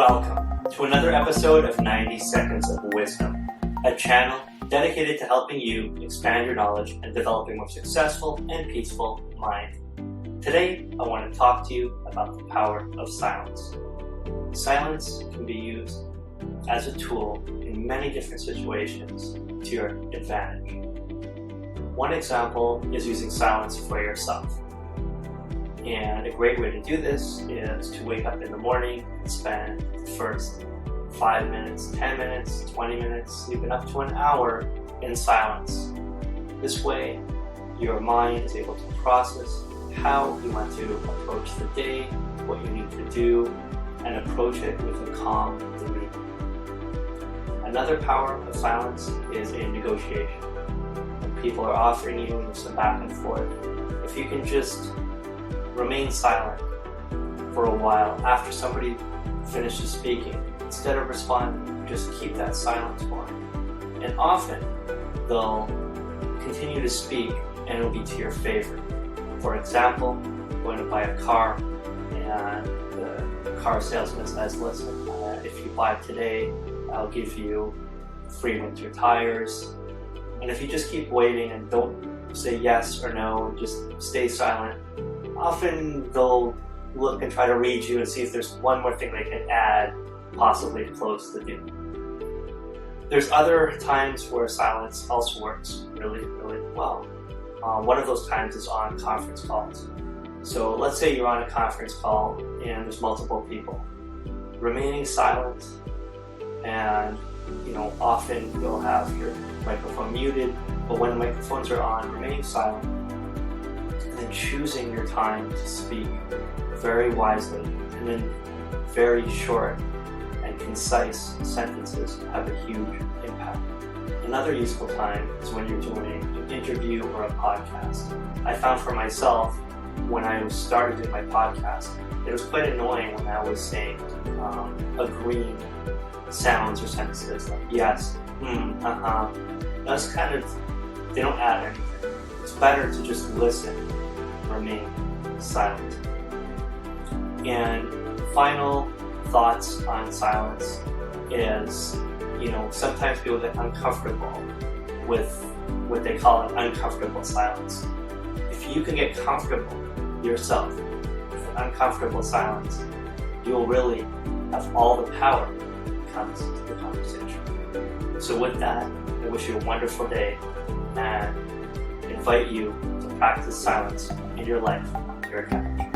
Welcome to another episode of 90 Seconds of Wisdom, a channel dedicated to helping you expand your knowledge and develop a more successful and peaceful mind. Today, I want to talk to you about the power of silence. Silence can be used as a tool in many different situations to your advantage. One example is using silence for yourself. And a great way to do this is to wake up in the morning and spend the first 5 minutes, 10 minutes, 20 minutes, even up to an hour in silence. This way, your mind is able to process how you want to approach the day, what you need to do, and approach it with a calm demeanor. Another power of silence is in negotiation. When people are offering you some back and forth, if you can just remain silent for a while after somebody finishes speaking, instead of responding, just keep that silence going. And often, they'll continue to speak and it'll be to your favor. For example, going to buy a car and the car salesman says, listen, if you buy today, I'll give you free winter tires. And if you just keep waiting and don't say yes or no, and just stay silent, often they'll look and try to read you and see if there's one more thing they can add, possibly to close the deal. There's other times where silence also works really, really well. One of those times is on conference calls. So let's say you're on a conference call and there's multiple people. Remaining silent, and often you'll have your microphone muted, but when the microphones are on, remaining silent, and then choosing your time to speak very wisely, and then very short and concise sentences have a huge impact. Another useful time is when you're doing an interview or a podcast. I found for myself, when I started doing my podcast, it was quite annoying when I was saying agreeing sounds or sentences like yes, That's kind of, they don't add anything. It's better to just listen, remain silent. And final thoughts on silence is, sometimes people get uncomfortable with what they call an uncomfortable silence. If you can get comfortable yourself with uncomfortable silence, you'll really have all the power that comes into the conversation. So with that, I wish you a wonderful day and invite you to practice silence in your life here at Kapur.